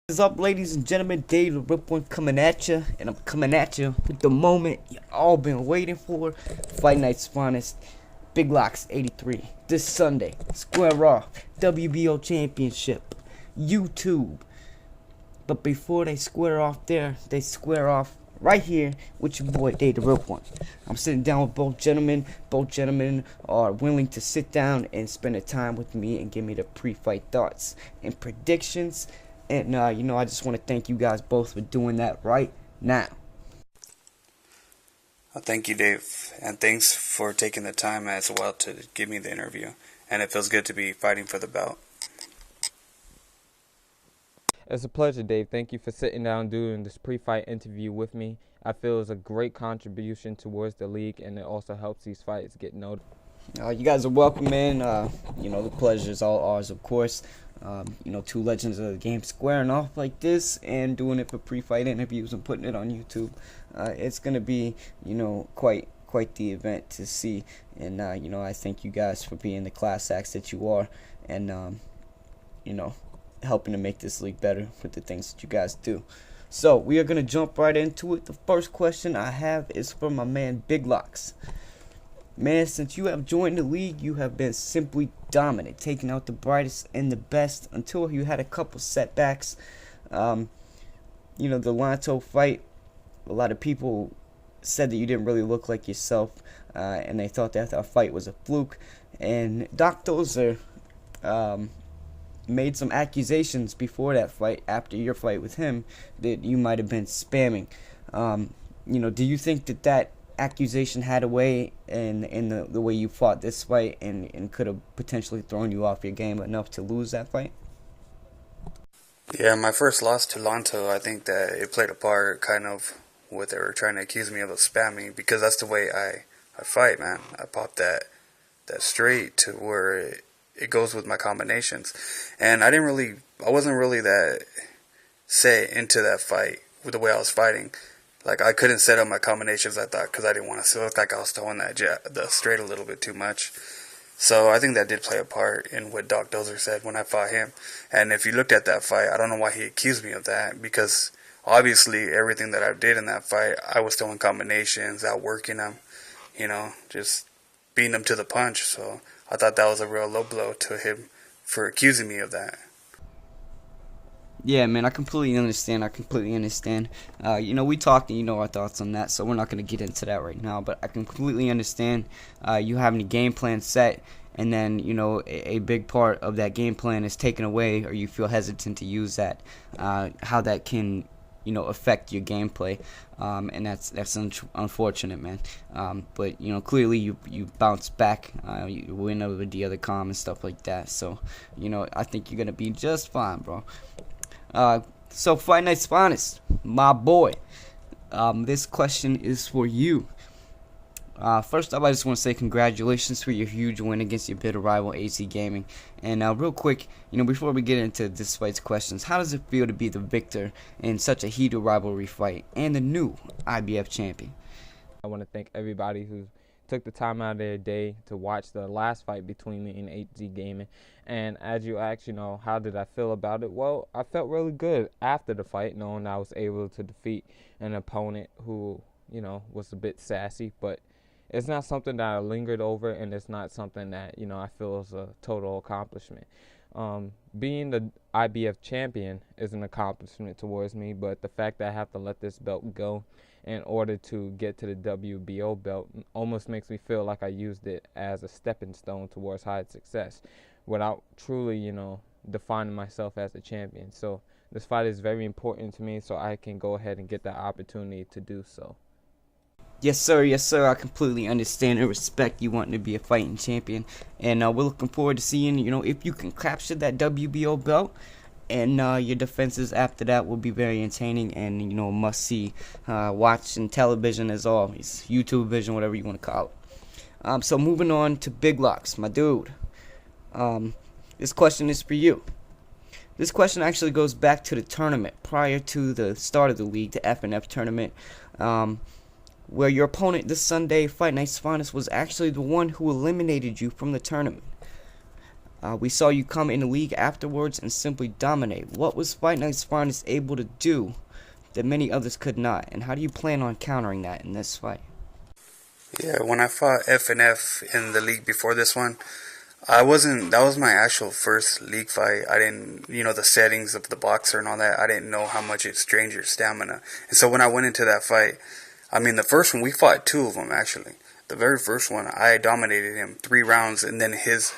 What is up, ladies and gentlemen? Dave the Rip One coming at you, and I'm coming at you with the moment you all been waiting for. Fight Night's Finest, Biglocs83 this Sunday. Square off, WBO Championship, YouTube. But before they square off there, they square off right here with your boy Dave the Rip One. I'm sitting down with both gentlemen. Both gentlemen are willing to sit down and spend a time with me and give me the pre-fight thoughts and predictions. And, I just want to thank you guys both for doing that right now. Thank you, Dave, and thanks for taking the time as well to give me the interview. And it feels good to be fighting for the belt. It's a pleasure, Dave. Thank you for sitting down doing this pre-fight interview with me. I feel it's a great contribution towards the league, and it also helps these fights get noticed. You guys are welcome, man. The pleasure is all ours, of course. Two legends of the game squaring off like this and doing it for pre-fight interviews and putting it on YouTube. It's gonna be, quite the event to see. And I thank you guys for being the class acts that you are, and helping to make this league better with the things that you guys do. So we are gonna jump right into it. The first question I have is from my man Biglocs. Man, since you have joined the league, you have been simply dominant, taking out the brightest and the best until you had a couple setbacks. The Lanto fight, a lot of people said that you didn't really look like yourself, and they thought that fight was a fluke. And Doc Dozer made some accusations before that fight, after your fight with him, that you might have been spamming. Do you think that accusation had a way in the way you fought this fight and could have potentially thrown you off your game enough to lose that fight? Yeah, my first loss to Lanto, I think that it played a part kind of what they were trying to accuse me of spamming, because that's the way I fight, man. I pop that straight to where it goes with my combinations. And I wasn't really that set into that fight with the way I was fighting. Like, I couldn't set up my combinations, I thought, because I didn't want to look like I was throwing the straight a little bit too much. So I think that did play a part in what Doc Dozer said when I fought him. And if you looked at that fight, I don't know why he accused me of that, because obviously everything that I did in that fight, I was throwing combinations, outworking them, just beating them to the punch. So I thought that was a real low blow to him for accusing me of that. Yeah, man, I completely understand. We talked and you know our thoughts on that, so we're not going to get into that right now. But I can completely understand you having a game plan set, and then, a big part of that game plan is taken away, or you feel hesitant to use that, how that can, affect your gameplay. And that's unfortunate, man. But, clearly you bounce back, you win over the other comm and stuff like that. So, I think you're going to be just fine, bro. So Fight Night's Finest, my boy. This question is for you. First off, I just want to say congratulations for your huge win against your bitter rival AC Gaming. And real quick, before we get into this fight's questions, how does it feel to be the victor in such a heated rivalry fight and the new IBF champion? I want to thank everybody who took the time out of their day to watch the last fight between me and AZ Gaming. And as you asked, how did I feel about it? Well, I felt really good after the fight, knowing I was able to defeat an opponent who, was a bit sassy. But it's not something that I lingered over, and it's not something that, I feel is a total accomplishment. Being the IBF champion is an accomplishment towards me, but the fact that I have to let this belt go in order to get to the WBO belt almost makes me feel like I used it as a stepping stone towards high success without truly, defining myself as a champion. So this fight is very important to me, so I can go ahead and get that opportunity to do so. Yes, sir. I completely understand and respect you wanting to be a fighting champion. And we're looking forward to seeing, if you can capture that WBO belt. And your defenses after that will be very entertaining and, must see. Watching television as always. YouTube vision, whatever you want to call it. So moving on to Biglocs, my dude. This question is for you. This question actually goes back to the tournament prior to the start of the league, the F&F tournament. Where your opponent this Sunday, Fight Night's Finest, was actually the one who eliminated you from the tournament. We saw you come in the league afterwards and simply dominate. What was Fight Night's Finest able to do that many others could not, and how do you plan on countering that in this fight? Yeah, when I fought FNF in the league before this one, I wasn't, that was my actual first league fight. I didn't, the settings of the boxer and all that, I didn't know how much it strained your stamina. And so when I went into that fight, the first one, we fought two of them actually. The very first one, I dominated him 3 rounds, and then his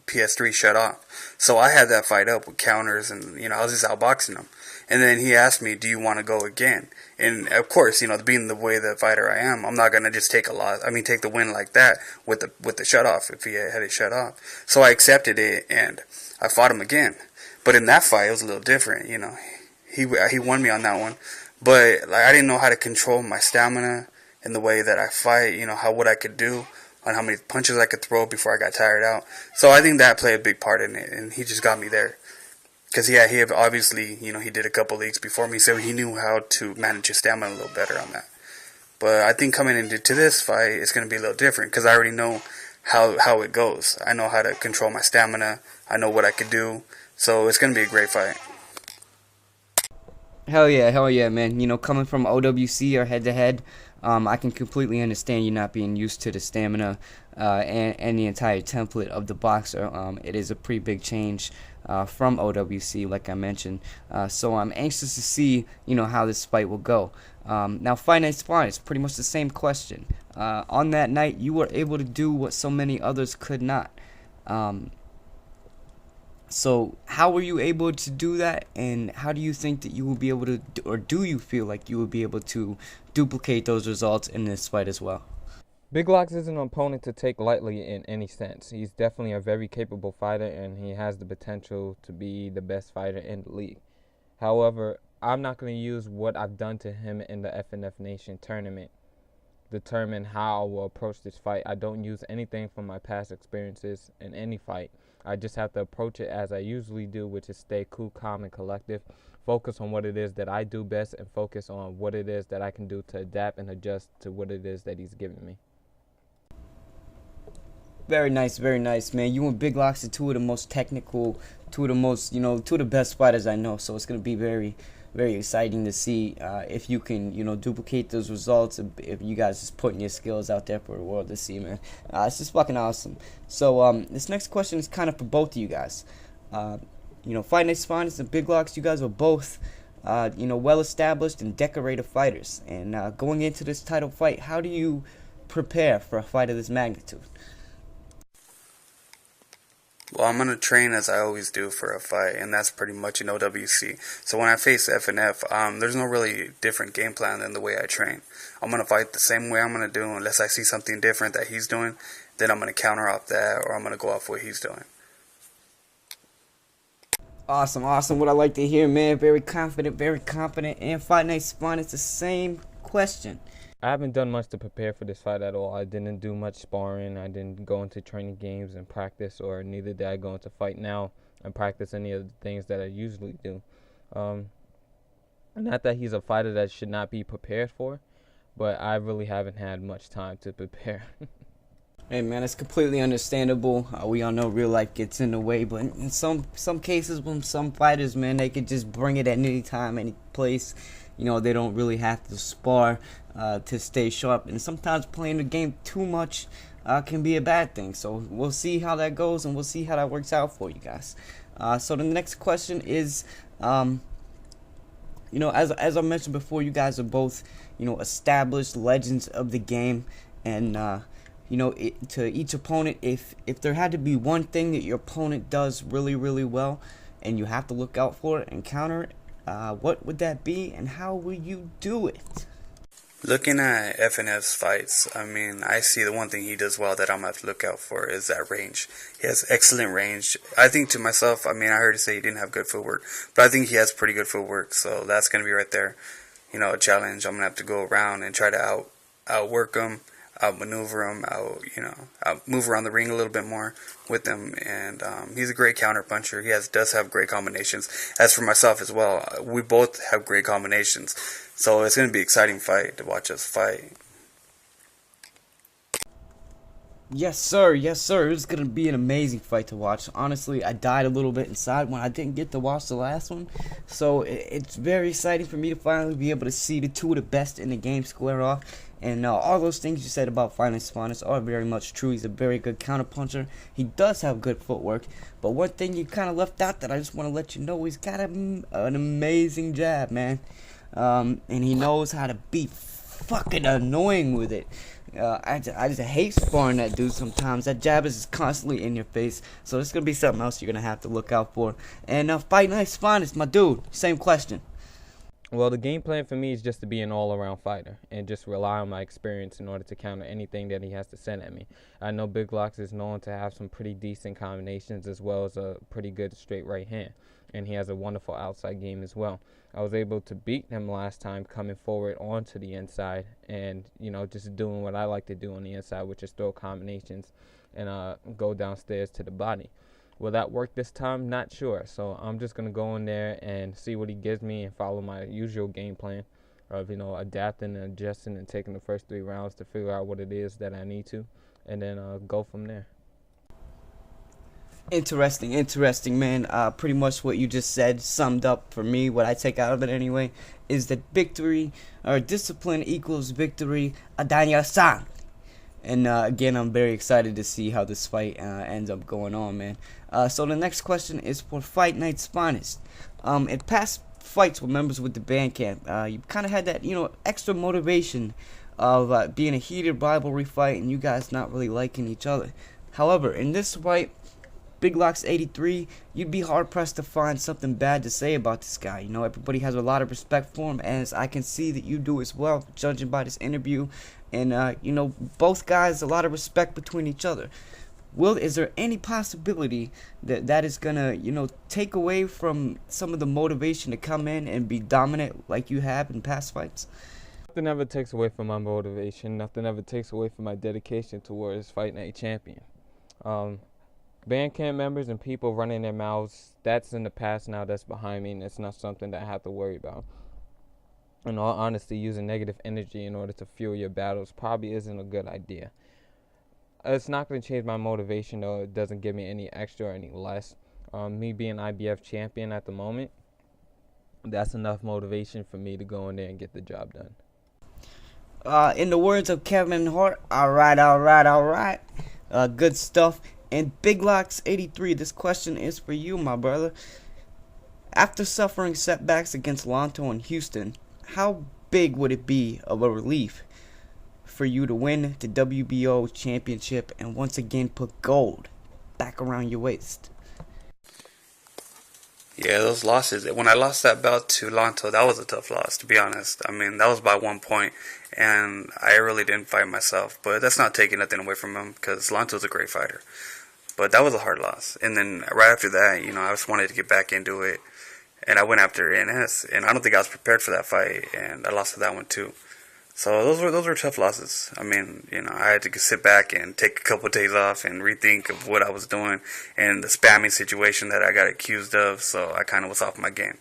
PS3 shut off. So I had that fight up with counters, and I was just outboxing him. And then he asked me, "Do you want to go again?" And of course, being the way the fighter I am, I'm not gonna just take a loss. Take the win like that with the shut off if he had it shut off. So I accepted it, and I fought him again. But in that fight, it was a little different. He won me on that one, but I didn't know how to control my stamina in the way that I fight. What I could do, on how many punches I could throw before I got tired out. So I think that played a big part in it, and he just got me there. Because he obviously, he did a couple leagues before me, so he knew how to manage his stamina a little better on that. But I think coming into this fight, it's going to be a little different, because I already know how it goes. I know how to control my stamina. I know what I could do. So it's going to be a great fight. Hell yeah, man. Coming from OWC or head-to-head, I can completely understand you not being used to the stamina and the entire template of the boxer. It is a pretty big change from OWC, like I mentioned. So I'm anxious to see, how this fight will go. Now, Fight Night's Finest, pretty much the same question. On that night, you were able to do what so many others could not. So how were you able to do that, and how do you think that you will be able to, or do you feel like you will be able to duplicate those results in this fight as well? Biglocs is an opponent to take lightly in any sense. He's definitely a very capable fighter, and he has the potential to be the best fighter in the league. However, I'm not going to use what I've done to him in the FNF Nation tournament determine how I will approach this fight. I don't use anything from my past experiences in any fight. I just have to approach it as I usually do, which is stay cool, calm, and collective. Focus on what it is that I do best, and focus on what it is that I can do to adapt and adjust to what it is that he's giving me. Very nice, man. You and Biglocs are two of the most technical, two of the best fighters I know. So it's going to be very, very exciting to see if you can, duplicate those results. If you guys just putting your skills out there for the world to see, man. It's just fucking awesome. So this next question is kind of for both of you guys. Fight Night's Finest and Biglocs, you guys are both, well established and decorated fighters. And going into this title fight, how do you prepare for a fight of this magnitude? Well, I'm going to train as I always do for a fight, and that's pretty much in OWC. So when I face FNF, there's no really different game plan than the way I train. I'm going to fight the same way I'm going to do, unless I see something different that he's doing, then I'm going to counter off that, or I'm going to go off what he's doing. Awesome. What I like to hear, man. Very confident, and Fight Night's Finest, the same question. I haven't done much to prepare for this fight at all. I didn't do much sparring. I didn't go into training games and practice, or neither did I go into Fight Now and practice any of the things that I usually do. Not that he's a fighter that should not be prepared for, but I really haven't had much time to prepare. Hey, man, it's completely understandable. We all know real life gets in the way, but in some cases, when some fighters, man, they could just bring it at any time, any place. They don't really have to spar to stay sharp. And sometimes playing the game too much can be a bad thing. So we'll see how that goes, and we'll see how that works out for you guys. So the next question is, as I mentioned before, you guys are both, established legends of the game. And, to each opponent, if there had to be one thing that your opponent does really, really well, and you have to look out for it and counter it, what would that be, and how will you do it? Looking at FNF's fights, I see the one thing he does well that I'm going to have to look out for is that range. He has excellent range. I think to myself, I heard you say he didn't have good footwork, but I think he has pretty good footwork, so that's going to be right there, a challenge. I'm going to have to go around and try to outwork him, outmaneuver him, move around the ring a little bit more with him, and he's a great counter puncher. He does have great combinations. As for myself as well, we both have great combinations, so it's going to be an exciting fight to watch us fight. Yes, sir. Yes, sir. It's gonna be an amazing fight to watch. Honestly, I died a little bit inside when I didn't get to watch the last one, so it's very exciting for me to finally be able to see the two of the best in the game square off. And all those things you said about FightNightsFinest are very much true. He's a very good counterpuncher. He does have good footwork, but one thing you kind of left out that I just want to let you know, he's got an amazing jab, man. And he knows how to be fucking annoying with it. I just hate sparring that dude sometimes. That jab is just constantly in your face. So it's going to be something else you're going to have to look out for. And FightNightsFinest, my dude, same question. Well, the game plan for me is just to be an all-around fighter and just rely on my experience in order to counter anything that he has to send at me. I know Biglocs is known to have some pretty decent combinations as well as a pretty good straight right hand, and he has a wonderful outside game as well. I was able to beat him last time coming forward onto the inside and, just doing what I like to do on the inside, which is throw combinations and go downstairs to the body. Will that work this time? Not sure. So I'm just going to go in there and see what he gives me and follow my usual game plan of, adapting and adjusting and taking the first 3 rounds to figure out what it is that I need to, and then go from there. Interesting, man. Pretty much what you just said summed up for me. What I take out of it anyway is that victory or discipline equals victory. Adanya-san. And again, I'm very excited to see how this fight ends up going on, man. So the next question is for FightNightsFinest. In past fights with members with the band camp, you kind of had that, extra motivation of being a heated rivalry fight and you guys not really liking each other. However, in this fight, Biglocs83, you'd be hard pressed to find something bad to say about this guy. Everybody has a lot of respect for him, as I can see that you do as well, judging by this interview. And both guys, a lot of respect between each other. Is there any possibility that is gonna, take away from some of the motivation to come in and be dominant like you have in past fights? Nothing ever takes away from my motivation. Nothing ever takes away from my dedication towards Fight Night Champion. Bandcamp members and people running their mouths, that's in the past now, that's behind me, and it's not something that I have to worry about. In all honesty, using negative energy in order to fuel your battles probably isn't a good idea. It's not going to change my motivation, though. It doesn't give me any extra or any less. Me being IBF champion at the moment, that's enough motivation for me to go in there and get the job done. In the words of Kevin Hart, all right. Good stuff. And Biglocs83, this question is for you, my brother. After suffering setbacks against Lonto and Houston, how big would it be of a relief for you to win the WBO championship and once again put gold back around your waist? Yeah, those losses. When I lost that belt to Lonto, that was a tough loss, to be honest. I mean, that was by 1 point, and I really didn't fight myself. But that's not taking nothing away from him, because Lonto's a great fighter. But that was a hard loss. And then right after that, I just wanted to get back into it. And I went after NS, and I don't think I was prepared for that fight, and I lost to that one too. So those were tough losses. I mean, I had to sit back and take a couple of days off and rethink of what I was doing and the spamming situation that I got accused of. So I kind of was off my game.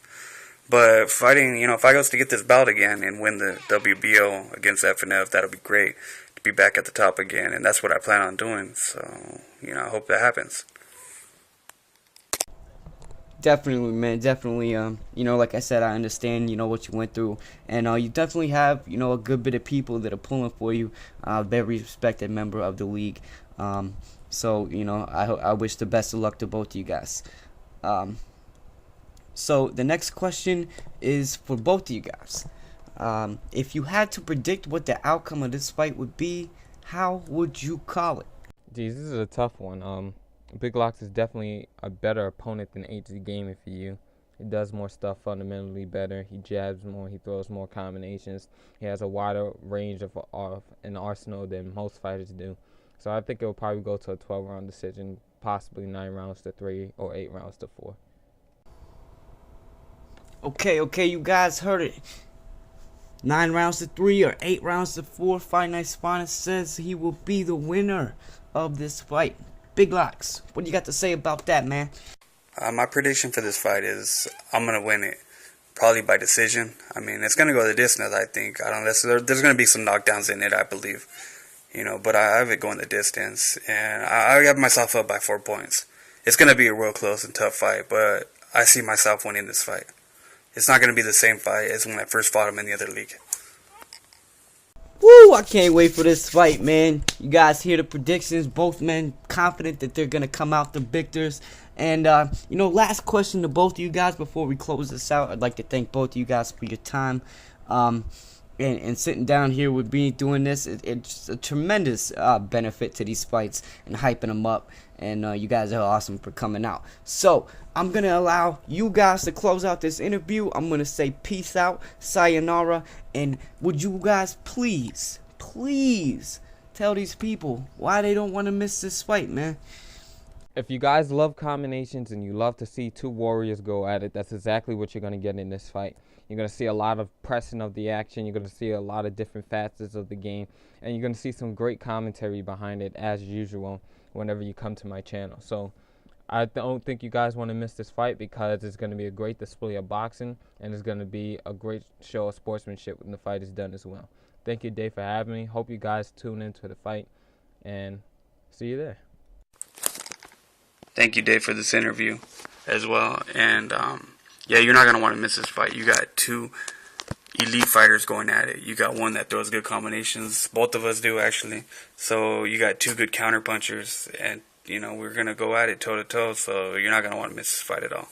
But fighting, if I was to get this bout again and win the WBO against FNF, that'll be great to be back at the top again, and that's what I plan on doing. So I hope that happens. Definitely, man. Definitely. Like I said, I understand, what you went through. And you definitely have, a good bit of people that are pulling for you. Very respected member of the league. So, I wish the best of luck to both of you guys. So, the next question is for both of you guys. If you had to predict what the outcome of this fight would be, how would you call it? Geez, this is a tough one. Biglocs is definitely a better opponent than HZ Gaming for you. He does more stuff fundamentally better. He jabs more. He throws more combinations. He has a wider range of an arsenal than most fighters do. So I think it will probably go to a 12-round decision, possibly 9 rounds to 3 or 8 rounds to 4. Okay, you guys heard it. 9 rounds to 3 or 8 rounds to 4. FightNightsFinest says he will be the winner of this fight. Biglocs, what do you got to say about that, man? My prediction for this fight is I'm going to win it, probably by decision. I mean, it's going to go the distance, I think. There's going to be some knockdowns in it, I believe. but I have it going the distance, and I got myself up by 4 points. It's going to be a real close and tough fight, but I see myself winning this fight. It's not going to be the same fight as when I first fought him in the other league. Woo! I can't wait for this fight, man. You guys hear the predictions. Both men confident that they're going to come out the victors. And, last question to both of you guys before we close this out. I'd like to thank both of you guys for your time. And sitting down here with me doing this, it's a tremendous benefit to these fights and hyping them up. And you guys are awesome for coming out. So I'm going to allow you guys to close out this interview. I'm going to say peace out, sayonara. And would you guys please tell these people why they don't want to miss this fight, man? If you guys love combinations and you love to see two warriors go at it, that's exactly what you're going to get in this fight. You're going to see a lot of pressing of the action. You're going to see a lot of different facets of the game. And you're going to see some great commentary behind it, as usual, whenever you come to my channel. So I don't think you guys want to miss this fight, because it's going to be a great display of boxing, and it's going to be a great show of sportsmanship when the fight is done as well. Thank you, Dave, for having me. Hope you guys tune into the fight, and see you there. Thank you, Dave, for this interview as well. And, yeah, you're not going to want to miss this fight. You got two elite fighters going at it. You got one that throws good combinations. Both of us do, actually. So you got two good counter punchers. And, we're going to go at it toe-to-toe. So you're not going to want to miss this fight at all.